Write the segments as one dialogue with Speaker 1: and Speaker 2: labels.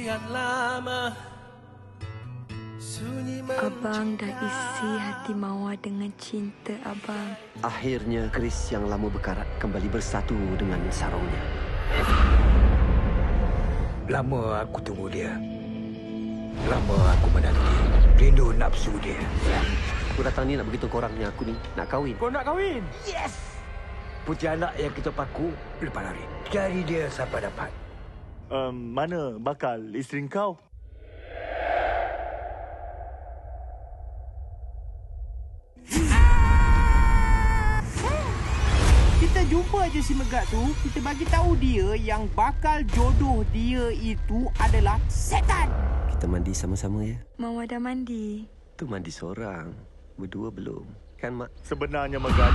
Speaker 1: sekian lama sunyi.
Speaker 2: Abang dah isi hati Mawar dengan cinta abang.
Speaker 3: Akhirnya keris yang lama berkarat kembali bersatu dengan sarungnya.
Speaker 4: Lama aku tunggu dia. Lama aku menanti. Rindu nafsu dia.
Speaker 3: Aku datang ni nak beritahu korang yang aku ni nak kahwin.
Speaker 4: Kau nak kahwin? Yes! Putih anak yang kita paku lepas hari. Cari dia sampai dapat.
Speaker 5: Mana bakal isteri kau?
Speaker 6: Kita jumpa je si Megat tu, kita bagi tahu dia yang bakal jodoh dia itu adalah setan.
Speaker 3: Kita mandi sama-sama ya.
Speaker 2: Mawar dah mandi.
Speaker 3: Tu mandi seorang. Berdua belum. Kan Mak?
Speaker 5: Sebenarnya Megat.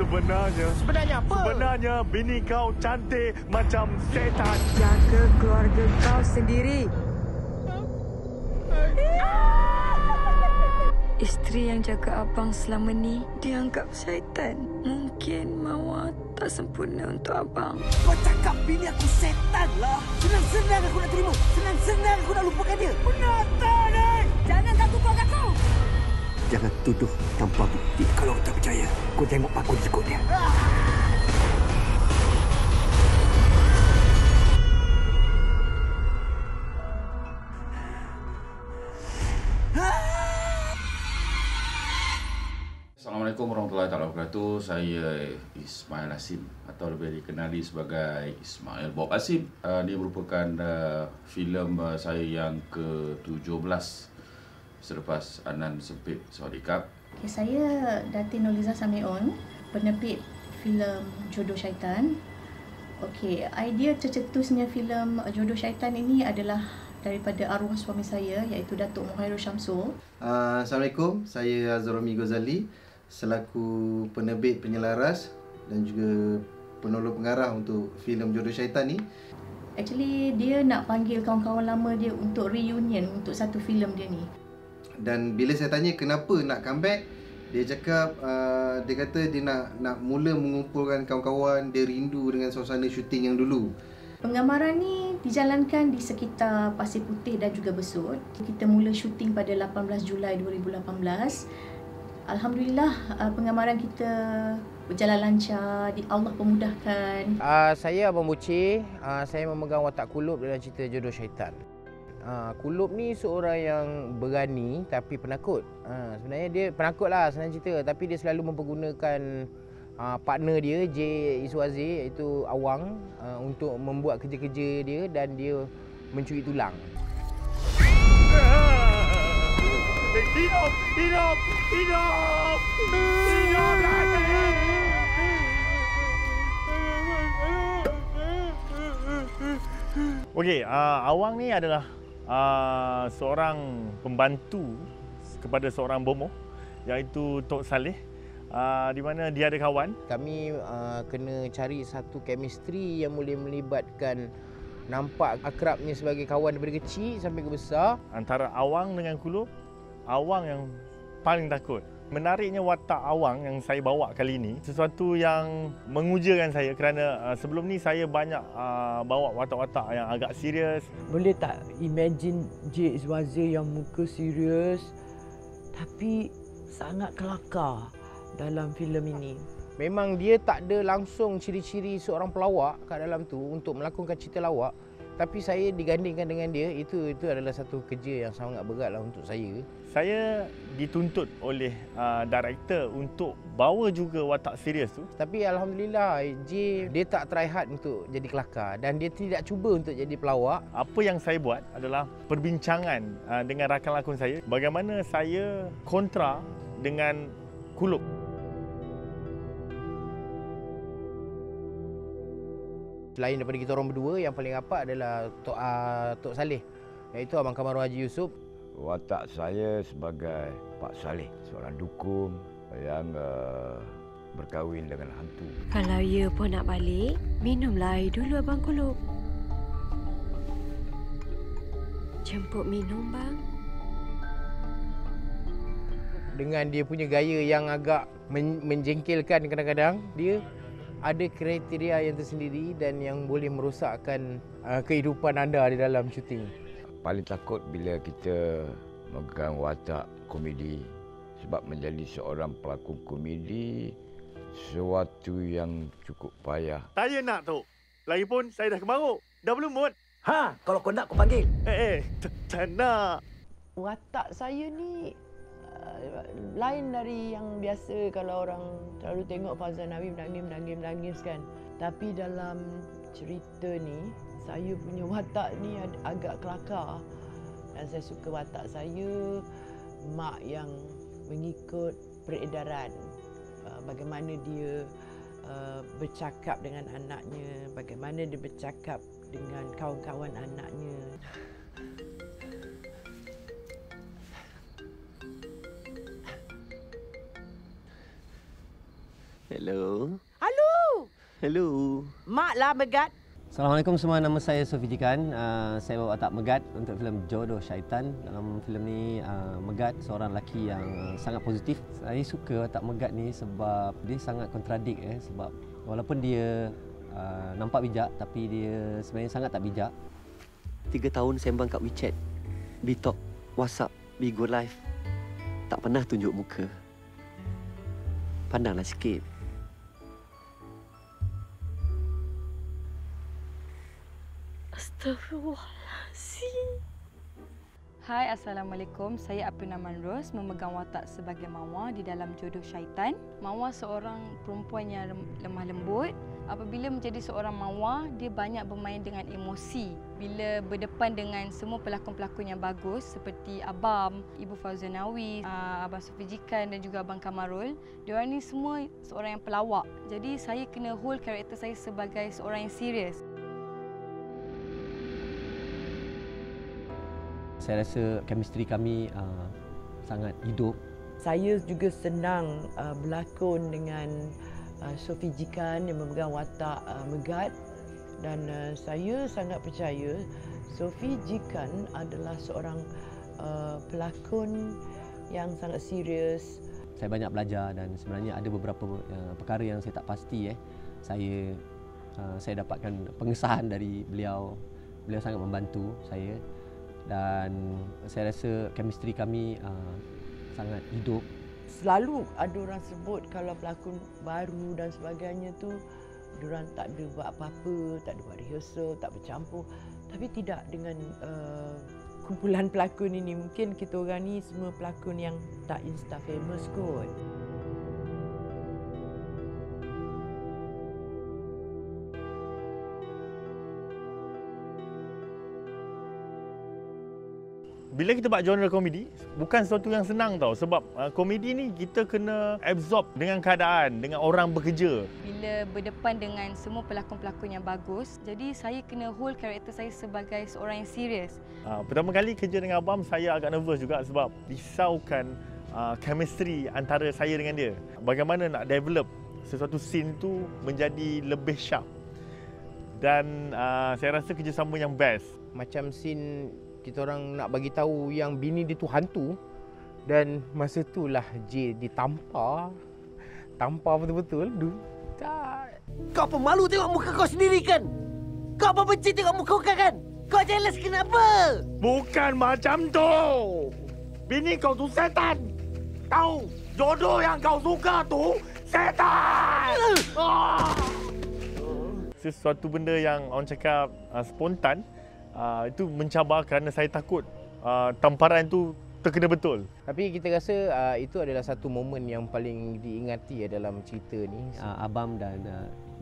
Speaker 6: Sebenarnya apa?
Speaker 5: Sebenarnya bini kau cantik macam setan.
Speaker 2: Jaga keluarga kau sendiri. Isteri yang jaga abang selama ni dianggap syaitan. Mungkin Mawar tak sempurna untuk abang.
Speaker 6: Kau cakap bini aku setan lah. Senang-senang aku nak terima. Senang-senang aku nak lupakan dia. Penatah ni! Jangan ganggu keluarga aku!
Speaker 3: Jangan tuduh tanpa bukti.
Speaker 4: Kalau kau tak percaya, kau tengok pakun ikut dia.
Speaker 7: Assalamualaikum warahmatullahi wabarakatuh. Saya Ismail Hasim atau lebih dikenali sebagai Ismail Bob Hasim. Ini merupakan filem saya yang ke-17 selepas Anan Sempit Sawadee Cup.
Speaker 8: Okay, saya Datin Nurliza Samion, penerbit filem Jodoh Syaitan. Okey, idea tercetusnya filem Jodoh Syaitan ini adalah daripada arwah suami saya iaitu Datuk Muhairul Syamsul.
Speaker 9: Assalamualaikum, saya Azromi Ghazali selaku penerbit penyelaras dan juga penolong pengarah untuk filem Jodoh Syaitan ni.
Speaker 8: Actually dia nak panggil kawan-kawan lama dia untuk reunion untuk satu filem dia ni.
Speaker 9: Dan bila saya tanya kenapa nak comeback, dia cakap dia kata dia nak mula mengumpulkan kawan-kawan, dia rindu dengan suasana syuting yang dulu.
Speaker 8: Penggambaran ni dijalankan di sekitar Pasir Putih dan juga Besut. Kita mula syuting pada 18 Julai 2018. Alhamdulillah penggambaran kita berjalan lancar, Allah pemudahkan.
Speaker 6: Saya Abang Buci, saya memegang watak Kulub dalam cerita Jodoh Syaitan. Kulub ni seorang yang berani tapi penakut. Sebenarnya dia penakut lah senang cerita, tapi dia selalu mempergunakan partner dia J. Iswazi iaitu Awang untuk membuat kerja-kerja dia dan dia mencuri tulang.
Speaker 5: Hidup! Okey, Awang ni adalah seorang pembantu kepada seorang bomoh iaitu Tok Saleh, di mana dia ada kawan.
Speaker 6: Kami kena cari satu chemistry yang boleh melibatkan nampak akrabnya sebagai kawan daripada kecil sampai ke besar.
Speaker 5: Antara Awang dengan Kulub, Awang yang paling takut. Menariknya watak Awang yang saya bawa kali ini sesuatu yang mengujakan saya kerana sebelum ni saya banyak bawa watak-watak yang agak serius.
Speaker 10: Boleh tak imagine J. Iswazi yang muka serius tapi sangat kelakar dalam filem ini?
Speaker 6: Memang dia tak ada langsung ciri-ciri seorang pelawak kat dalam tu untuk melakonkan cerita lawak. Tapi saya digandingkan dengan dia, itu adalah satu kerja yang sangat beratlah untuk saya.
Speaker 5: Saya dituntut oleh director untuk bawa juga watak serius tu.
Speaker 6: Tapi alhamdulillah J dia tak try hard untuk jadi kelakar dan dia tidak cuba untuk jadi pelawak.
Speaker 5: Apa yang saya buat adalah perbincangan dengan rakan lakon saya bagaimana saya kontra dengan Kulub.
Speaker 6: Selain daripada kita orang berdua, yang paling rapat adalah Tok Saleh, iaitu Abang Kamaru Haji Yusof.
Speaker 4: Watak saya sebagai Pak Saleh, seorang dukun yang berkahwin dengan hantu.
Speaker 2: Kalau ya pun nak balik, minumlah air dulu Abang Kulub. Jemput minum bang.
Speaker 6: Dengan dia punya gaya yang agak menjengkelkan kadang-kadang, dia ada kriteria yang tersendiri dan yang boleh merosakkan kehidupan anda di dalam syuting?
Speaker 4: Paling takut bila kita memegang watak komedi, sebab menjadi seorang pelakon komedi sesuatu yang cukup payah.
Speaker 5: Saya nak tu. Lagipun saya dah kemaruk. Dah belum mood.
Speaker 3: Ha, kalau kau nak kau panggil.
Speaker 5: Tak nak.
Speaker 10: Watak saya ni lain dari yang biasa kalau orang selalu tengok Fauzan Nawi menangis kan. Tapi dalam cerita ni, saya punya watak ni agak kelakar. Dan saya suka watak saya, mak yang mengikut peredaran. Bagaimana dia bercakap dengan anaknya, bagaimana dia bercakap dengan kawan-kawan anaknya.
Speaker 3: Hello.
Speaker 10: Halo!
Speaker 3: Hello.
Speaker 10: Mak lah Megat.
Speaker 1: Assalamualaikum semua, nama saya Sofi Jikan. Saya bawa watak Megat untuk filem Jodoh Syaitan. Dalam filem ni Megat seorang lelaki yang sangat positif. Saya suka watak Megat ni sebab dia sangat kontradik sebab walaupun dia nampak bijak tapi dia sebenarnya sangat tak bijak.
Speaker 3: 3 tahun sembang kat WeChat, Bitalk, WhatsApp, Bigo Live. Tak pernah tunjuk muka. Pandanglah sikit.
Speaker 2: Astaghfirullahalazim. Hai, Assalamualaikum. Saya Apina Manros, memegang watak sebagai Mawar di dalam Jodoh Syaitan. Mawar seorang perempuan yang lemah lembut. Apabila menjadi seorang Mawar, dia banyak bermain dengan emosi. Bila berdepan dengan semua pelakon-pelakon yang bagus seperti Abang, Ibu Fauzan Nawi, Abang Sofi Jikan dan juga Abang Kamarul, diorang ni semua seorang yang pelawak. Jadi saya kena hold karakter saya sebagai seorang yang serius.
Speaker 1: Saya rasa chemistry kami sangat hidup.
Speaker 10: Saya juga senang berlakon dengan Sofi Jikan yang memegang watak Megat, dan saya sangat percaya Sofi Jikan adalah seorang pelakon yang sangat serius.
Speaker 1: Saya banyak belajar dan sebenarnya ada beberapa perkara yang saya tak pasti. Saya dapatkan pengesahan dari beliau. Beliau sangat membantu saya dan saya rasa chemistry kami sangat hidup.
Speaker 10: Selalu ada orang sebut kalau pelakon baru dan sebagainya tu diorang tak ada buat apa-apa, tak ada buat rehearsal, tak bercampur. Tapi tidak dengan kumpulan pelakon ini. Mungkin kita orang ni semua pelakon yang tak insta famous kot.
Speaker 5: Bila kita buat genre komedi, bukan sesuatu yang senang tau. Sebab komedi ni kita kena absorb dengan keadaan, dengan orang bekerja.
Speaker 2: Bila berdepan dengan semua pelakon-pelakon yang bagus, jadi saya kena hold karakter saya sebagai seorang yang serius.
Speaker 5: Pertama kali kerja dengan Abang, saya agak nervous juga sebab risaukan chemistry antara saya dengan dia. Bagaimana nak develop sesuatu scene tu menjadi lebih sharp. Dan saya rasa kerjasama yang best.
Speaker 6: Macam scene kita orang nak bagi tahu yang bini dia tu hantu, dan masa itulah J ditampar betul-betul.
Speaker 3: Kau pemalu tengok muka kau sendiri kan? Kau apa benci tengok muka kau kan? Kau jealous kenapa?
Speaker 5: Bukan macam tu. Bini kau tu setan. Tahu, jodoh yang kau suka tu setan. Sesuatu benda yang orang cakap spontan, itu mencabar kerana saya takut tamparan itu terkena betul.
Speaker 6: Tapi kita rasa itu adalah satu momen yang paling diingati dalam cerita ni.
Speaker 1: Abang dan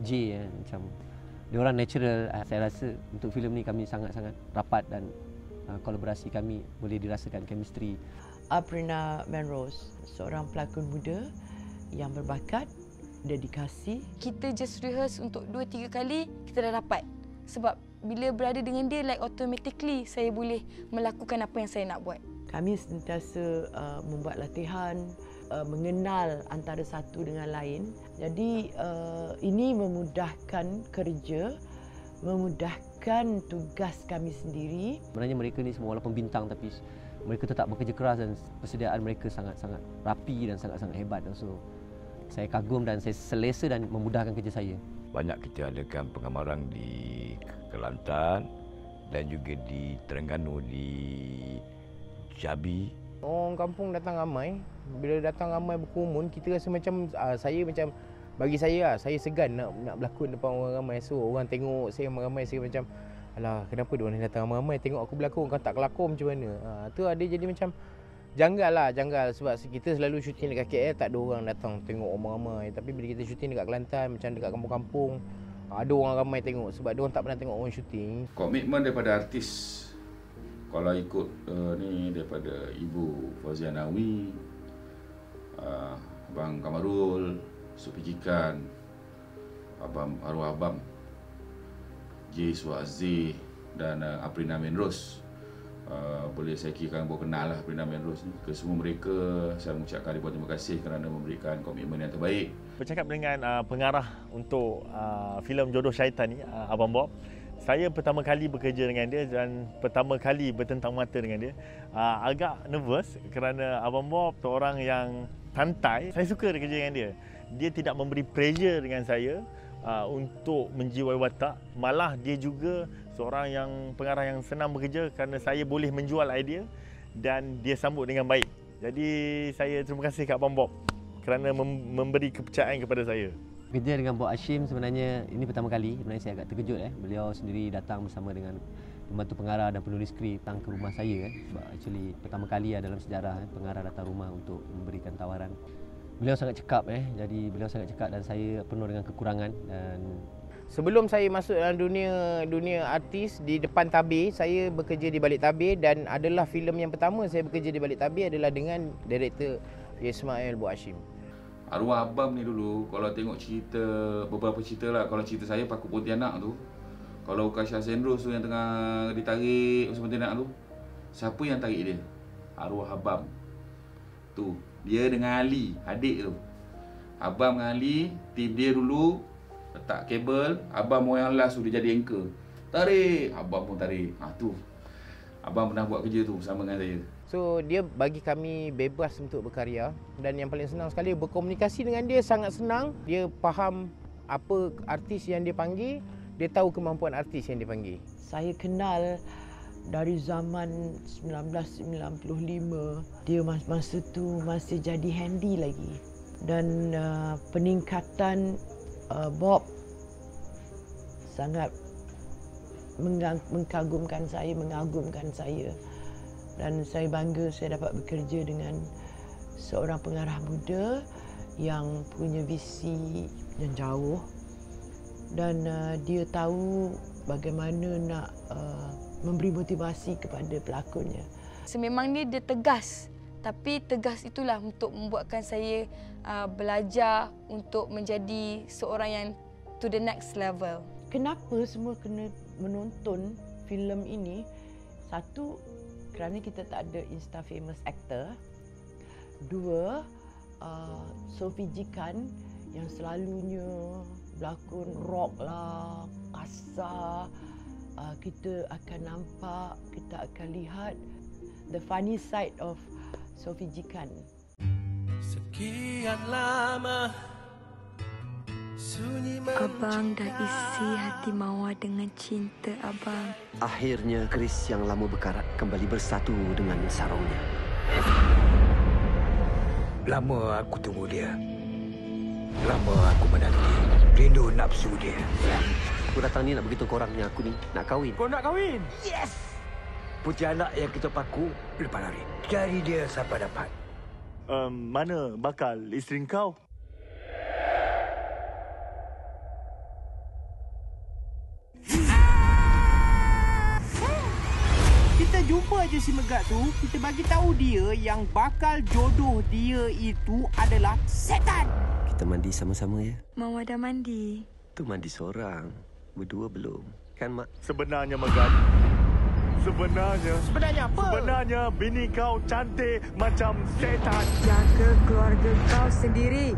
Speaker 1: J macam diorang natural. Saya rasa untuk filem ni kami sangat-sangat rapat dan kolaborasi kami boleh dirasakan chemistry.
Speaker 10: Aprina Manros, seorang pelakon muda yang berbakat, dedikasi.
Speaker 2: Kita just rehearse untuk 2-3 kali, kita dah dapat. Sebab bila berada dengan dia, like automatically saya boleh melakukan apa yang saya nak buat.
Speaker 10: Kami sentiasa membuat latihan, mengenal antara satu dengan lain. Jadi ini memudahkan kerja, memudahkan tugas kami sendiri.
Speaker 1: Sebenarnya mereka ni semua walaupun bintang tapi mereka tetap bekerja keras dan persediaan mereka sangat-sangat rapi dan sangat-sangat hebat. So saya kagum dan saya selesa dan memudahkan kerja saya.
Speaker 4: Banyak kita adakan pengamaran di Kelantan dan juga di Terengganu, di Jambi.
Speaker 6: Orang kampung datang ramai. Bila datang ramai berkerumun, kita rasa macam bagi saya segan nak berlakon depan orang ramai. So orang tengok saya ramai-ramai, saya macam alah, kenapa dia orang datang ramai-ramai tengok aku berlakon, kan tak kelakon macam mana. Tu ada jadi macam janggal sebab kita selalu syuting dekat KL, tak ada orang datang tengok orang ramai. Tapi bila kita syuting dekat Kelantan, macam dekat kampung-kampung, ada orang ramai tengok sebab dia orang tak pernah tengok orang syuting.
Speaker 7: Komitmen daripada artis, kalau ikut ni daripada Ibu Fauzia Nawi, Abang Kamarul, Supijikan, Abang Arwah Abang, J. Suazzi dan Aprina Menros. Boleh saya kirakan baru kenal lah Aprina Menros ni. Ke semua mereka saya mengucapkan ribuan terima kasih kerana memberikan komitmen yang terbaik.
Speaker 5: Bercakap dengan pengarah untuk filem Jodoh Syaitan ni, Abang Bob. Saya pertama kali bekerja dengan dia dan pertama kali bertentang mata dengan dia. Agak nervous kerana Abang Bob seorang yang santai. Saya suka kerja dengan dia. Dia tidak memberi pressure dengan saya untuk menjiwai watak. Malah dia juga seorang yang pengarah yang senang bekerja kerana saya boleh menjual idea dan dia sambut dengan baik. Jadi saya terima kasih kat Abang Bob kerana memberi kepercayaan kepada saya.
Speaker 1: Kerja dengan Bob Hashim sebenarnya ini pertama kali. Sebenarnya saya agak terkejut. Beliau sendiri datang bersama dengan pembantu pengarah dan penulis skrip datang ke rumah saya. Sebab actually pertama kali dalam sejarah pengarah datang rumah untuk memberikan tawaran. Beliau sangat cekap jadi beliau sangat cekap dan saya penuh dengan kekurangan. Dan
Speaker 6: sebelum saya masuk dalam dunia artis di depan tabir, saya bekerja di balik tabir dan adalah filem yang pertama saya bekerja di balik tabir adalah dengan director Ismail Bob Hashim.
Speaker 7: Arwah Abang ni dulu, kalau tengok cerita, beberapa cerita lah, kalau cerita saya Paku Pontianak tu, kalau Kasha Sendros tu yang tengah ditarik Paku Pontianak tu, siapa yang tarik dia? Arwah Abang. Tu, dia dengan Ali, adik tu. Abang dengan Ali, tim dia dulu letak kabel, Abang mau yang last tu dia jadi anchor. Tarik, Abang pun tarik. Tu. Abang pernah buat kerja tu bersama dengan saya.
Speaker 6: So dia bagi kami bebas untuk berkarya dan yang paling senang sekali berkomunikasi dengan dia sangat senang. Dia faham apa artis yang dia panggil, dia tahu kemampuan artis yang dia panggil.
Speaker 10: Saya kenal dari zaman 1995. Dia masa tu masih jadi handy lagi. Dan peningkatan Bob sangat mengagumkan saya. Dan saya bangga saya dapat bekerja dengan seorang pengarah muda yang punya visi yang jauh dan dia tahu bagaimana nak memberi motivasi kepada pelakonnya.
Speaker 2: Sememangnya dia tegas, tapi tegas itulah untuk membuatkan saya belajar untuk menjadi seorang yang to the next level.
Speaker 10: Kenapa semua kena menonton filem ini? Satu, kerana kita tak ada Insta famous actor. Dua, Sophie Jikan yang selalunya berlakon rock lah, kasar. Kita akan nampak, kita akan lihat the funny side of Sophie Jikan.
Speaker 3: Sekian lama
Speaker 2: Abang dah isi hati Mawar dengan cinta abang.
Speaker 3: Akhirnya Chris yang lama berkarat kembali bersatu dengan sarungnya.
Speaker 11: Lama aku tunggu dia. Lama aku menanti. Rindu nafsu dia.
Speaker 3: Aku datang ni nak beritahu korang yang aku ni nak kahwin.
Speaker 11: Kau nak kahwin? Yes! Putih anak yang kita paku lepas lari. Cari dia sampai dapat.
Speaker 5: Mana bakal isteri kau?
Speaker 6: Kita jumpa je si Megat tu, kita bagi tahu dia yang bakal jodoh dia itu adalah setan.
Speaker 3: Kita mandi sama-sama ya.
Speaker 2: Mawar dah mandi.
Speaker 3: Tu mandi seorang, berdua belum. Kan Mak?
Speaker 5: Sebenarnya Megat.
Speaker 6: Sebenarnya apa?
Speaker 5: Sebenarnya bini kau cantik macam setan.
Speaker 2: Jaga keluarga kau sendiri.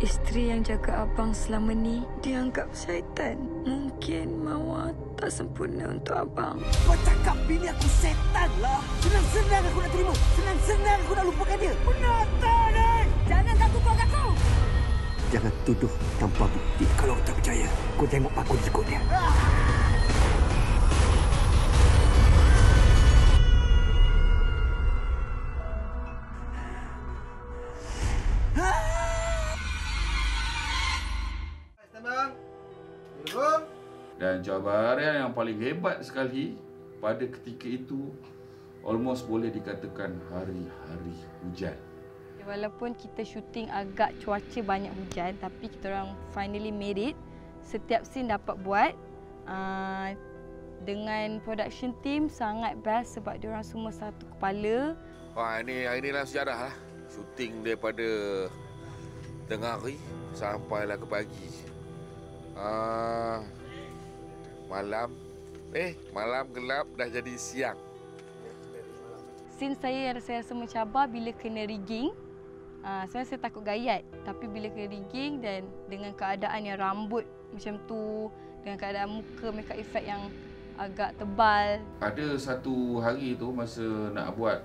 Speaker 2: isteri yang jaga abang selama ni dianggap syaitan. Mungkin Mawar tak sempurna untuk abang.
Speaker 3: Kau cakap bini aku setan lah. Senang-senang aku nak terima. Senang-senang aku nak lupakan dia. Penatah ni! Jangan ganggu keluarga aku! Jangan tuduh tanpa bukti. Kalau tak percaya, kau tengok pakun jenggot dia.
Speaker 7: Dan cabaran yang paling hebat sekali pada ketika itu almost boleh dikatakan hari-hari hujan.
Speaker 2: Walaupun kita syuting agak cuaca banyak hujan, tapi kita orang finally made it. Setiap scene dapat buat. Dengan production team sangat best sebab diorang semua satu kepala.
Speaker 12: Wah, hari inilah sejarah lah. Syuting daripada tengah hari sampailah ke pagi. Malam gelap dah jadi siang.
Speaker 2: Scene saya yang saya rasa mencabar bila kena rigging. Sebenarnya saya takut gayat, tapi bila kena rigging dan dengan keadaan yang rambut macam tu, dengan keadaan muka makeup effect yang agak tebal.
Speaker 7: Ada satu hari tu masa nak buat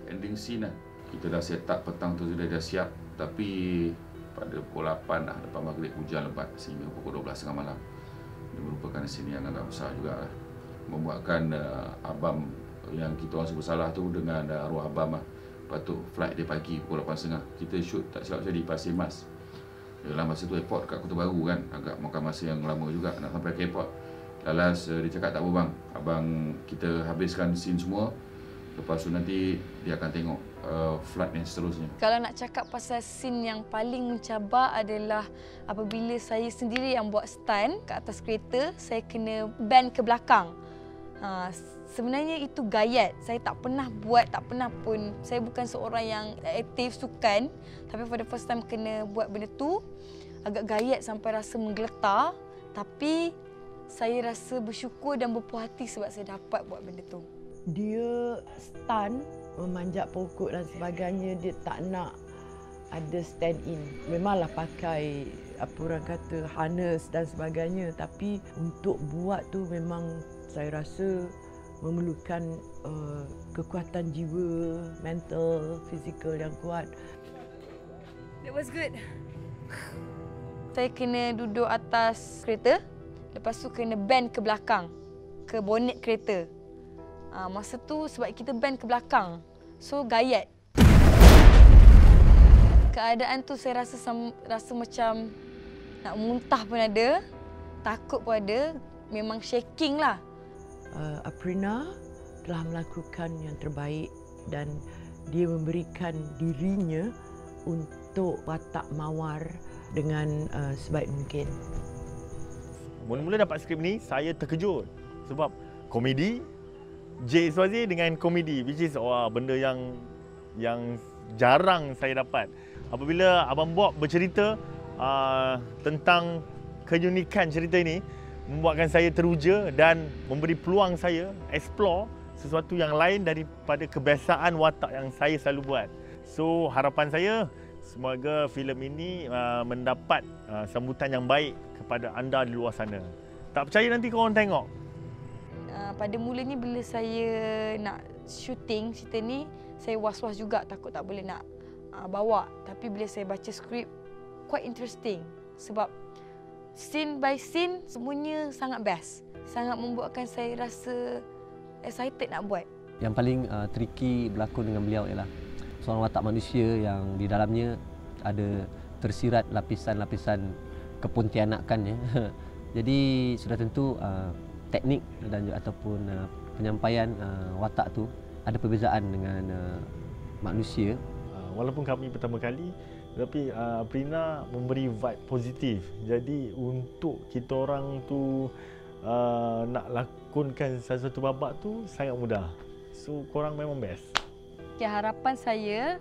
Speaker 7: ending scene lah. Kita dah set up petang tu sudah dah siap, tapi pada pukul 8 lah lepas maghrib hujan lebat sehingga pukul 12 tengah malam. Ini merupakan scene yang agak besar juga lah. Membuatkan abang yang kita orang sebut salah tu dengan arwah abang lah. Lepas tu flight dia pagi pukul 8.30. Kita shoot tak silap saya di Pasir Mas. Dalam masa tu airport kat Kota Baru kan. Agak makan masa yang lama juga nak sampai ke airport. Lalas dia cakap tak apa bang. Abang kita habiskan scene semua. Lepas tu nanti dia akan tengok flight yang seterusnya.
Speaker 2: Kalau nak cakap pasal scene yang paling mencabar adalah apabila saya sendiri yang buat stunt kat atas kereta, saya kena bend ke belakang. Sebenarnya itu gayat. Saya tak pernah buat, tak pernah pun. Saya bukan seorang yang aktif sukan, tapi for the first time kena buat benda tu. Agak gayat sampai rasa menggeletar, tapi saya rasa bersyukur dan berpuas hati sebab saya dapat buat benda tu.
Speaker 10: Dia stunt, memanjat pokok dan sebagainya, dia tak nak ada stand in. Memanglah pakai apa orang kata harness dan sebagainya, tapi untuk buat tu memang saya rasa memerlukan kekuatan jiwa, mental, fizikal yang kuat.
Speaker 2: That was good. Saya kena duduk atas kereta, lepas tu kena bend ke belakang, ke bonet kereta. Masa tu sebab kita bend ke belakang, so gayat. Keadaan tu saya rasa macam nak muntah pun ada, takut pun ada, memang shaking lah.
Speaker 10: Aprina telah melakukan yang terbaik dan dia memberikan dirinya untuk watak Mawar dengan sebaik mungkin.
Speaker 5: Mula-mula dapat skrip ni, saya terkejut sebab komedi, J. Swazi dengan komedi, which is benda yang jarang saya dapat. Apabila Abang Bob bercerita tentang keunikan cerita ini, membuatkan saya teruja dan memberi peluang saya explore sesuatu yang lain daripada kebiasaan watak yang saya selalu buat. So harapan saya semoga filem ini mendapat sambutan yang baik kepada anda di luar sana. Tak percaya nanti korang tengok.
Speaker 2: Pada mulanya bila saya nak syuting cerita ni, saya was-was juga, takut tak boleh nak bawa. Tapi bila saya baca skrip, quite interesting sebab scene by scene semuanya sangat best. Sangat membuatkan saya rasa excited nak buat.
Speaker 1: Yang paling tricky berlakon dengan beliau ialah seorang watak manusia yang di dalamnya ada tersirat lapisan-lapisan kepontianakan ya. Jadi sudah tentu teknik dan ataupun penyampaian watak tu ada perbezaan dengan manusia.
Speaker 5: Walaupun kami pertama kali, tapi Aprina memberi vibe positif. Jadi untuk kita orang tu nak lakonkan sesuatu babak tu sangat mudah. So korang memang best.
Speaker 2: Okay, harapan saya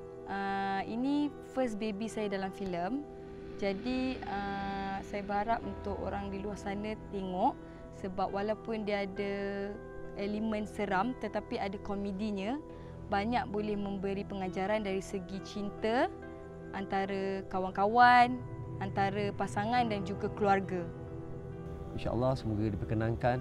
Speaker 2: ini first baby saya dalam filem. Jadi saya berharap untuk orang di luar sana tengok sebab walaupun dia ada elemen seram tetapi ada komedinya. Banyak boleh memberi pengajaran dari segi cinta, antara kawan-kawan, antara pasangan dan juga keluarga.
Speaker 1: InsyaAllah semoga diperkenankan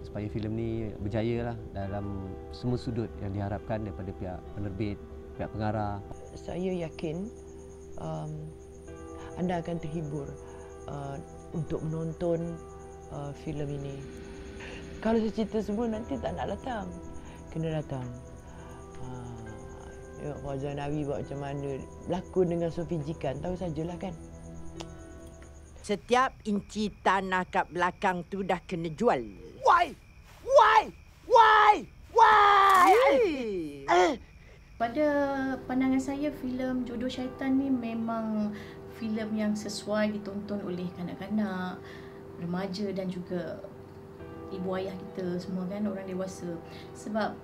Speaker 1: supaya filem ni berjaya lah dalam semua sudut yang diharapkan daripada pihak penerbit, pihak pengarah.
Speaker 10: Saya yakin anda akan terhibur untuk menonton filem ini. Kalau saya cerita semua nanti tak nak datang. Kena datang. Tengok Fauzan Nawi buat macam mana. Berlakon dengan Sophie Jikan. Tahu sajalah kan.
Speaker 13: Setiap inci tanah kat belakang tu dah kena jual.
Speaker 3: Why?
Speaker 8: Pada pandangan saya, filem Jodoh Syaitan ni memang filem yang sesuai ditonton oleh kanak-kanak, remaja dan juga ibu ayah kita semua kan, orang dewasa. Sebab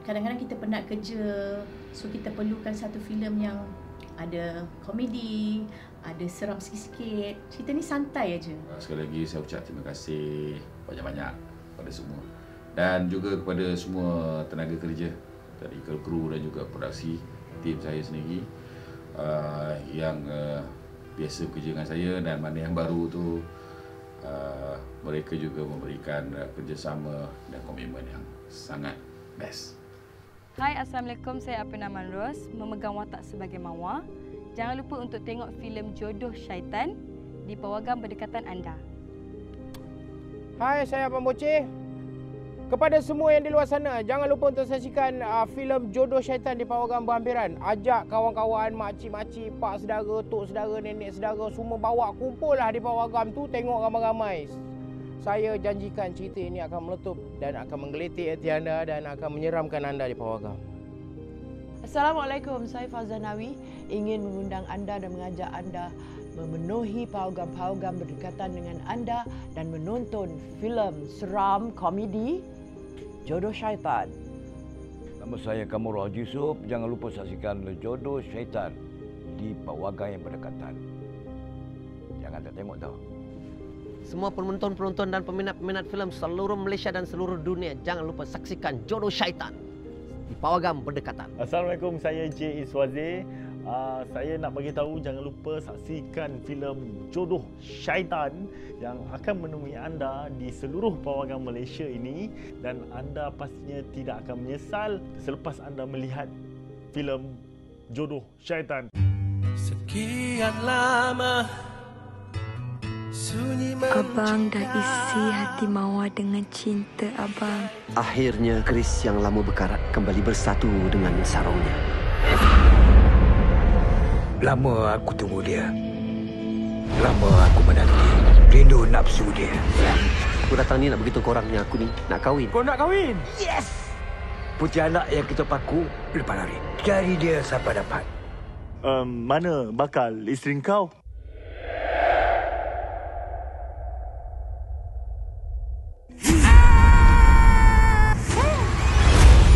Speaker 8: kadang-kadang kita penat kerja, so kita perlukan satu filem yang ada komedi, ada seram sikit-sikit. Cerita ni santai aja.
Speaker 7: Sekali lagi saya ucap terima kasih banyak-banyak kepada semua. Dan juga kepada semua tenaga kerja dari kru dan juga produksi, tim saya sendiri yang biasa bekerja dengan saya dan mana yang baru tu mereka juga memberikan kerjasama dan komitmen yang sangat best.
Speaker 2: Hai, Assalamualaikum. Saya Apina Manros, memegang watak sebagai Mawar. Jangan lupa untuk tengok filem Jodoh Syaitan di pawagam berdekatan anda.
Speaker 6: Hai, saya Abang Boceh. Kepada semua yang di luar sana, jangan lupa untuk saksikan filem Jodoh Syaitan di pawagam berhampiran. Ajak kawan-kawan, makcik-makcik, pak saudara, tok saudara, nenek saudara, semua bawa kumpullah di pawagam tu, tengok ramai-ramai. Saya janjikan cerita ini akan meletup dan akan menggelitik hati anda dan akan menyeramkan anda di pawagam.
Speaker 10: Assalamualaikum, saya Fauzan Nawi. Ingin mengundang anda dan mengajak anda memenuhi pawagam-pawagam berdekatan dengan anda dan menonton filem seram komedi Jodoh Syaitan.
Speaker 11: Nama saya Kamurul Haji Yusof. Jangan lupa saksikan Jodoh Syaitan di pawagam yang berdekatan. Jangan tak tengok tau.
Speaker 1: Semua penonton-penonton dan peminat-peminat filem seluruh Malaysia dan seluruh dunia, jangan lupa saksikan Jodoh Syaitan di pawagam berdekatan.
Speaker 5: Assalamualaikum, saya J. Iswazi. Saya nak bagi tahu jangan lupa saksikan filem Jodoh Syaitan yang akan menemui anda di seluruh pawagam Malaysia ini dan anda pastinya tidak akan menyesal selepas anda melihat filem Jodoh Syaitan.
Speaker 3: Sekian lama
Speaker 2: Abang dah isi hati Mawar dengan cinta abang.
Speaker 3: Akhirnya keris yang lama berkarat kembali bersatu dengan sarungnya.
Speaker 11: Lama aku tunggu dia. Lama aku menanti. Rindu nafsu dia.
Speaker 3: Aku datang ni nak beritahu korang yang aku ni nak kahwin.
Speaker 11: Kau nak kahwin?
Speaker 3: Yes!
Speaker 11: Putih anak yang kita paku, lepas lari. Cari dia sampai dapat.
Speaker 5: Mana bakal isteri kau?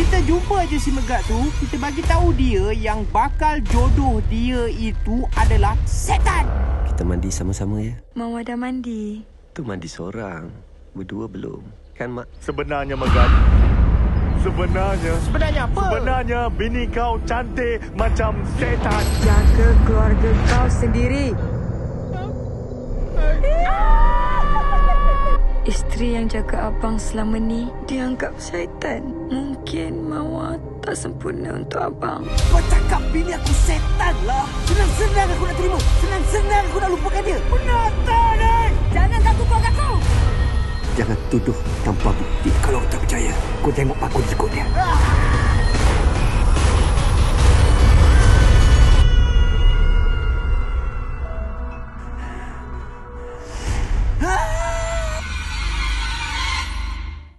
Speaker 6: Kita jumpa je si Megat tu, kita bagi tahu dia yang bakal jodoh dia itu adalah setan.
Speaker 3: Kita mandi sama-sama ya.
Speaker 2: Mawar dah mandi.
Speaker 3: Tu mandi seorang, berdua belum. Kan Mak?
Speaker 5: Sebenarnya Megat.
Speaker 6: Sebenarnya apa?
Speaker 5: Sebenarnya bini kau cantik macam setan.
Speaker 2: Jaga keluarga kau sendiri. Isteri yang jaga abang selama ni dianggap syaitan. Mungkin Mawar tak sempurna untuk abang.
Speaker 3: Kau cakap bini aku setan lah. Senang-senang aku nak terima. Senang-senang aku nak lupakan dia. Penatah ni!
Speaker 13: Jangan ganggu keluarga kau.
Speaker 3: Jangan tuduh tanpa bukti. Kalau tak percaya, kau tengok aku ikut dia.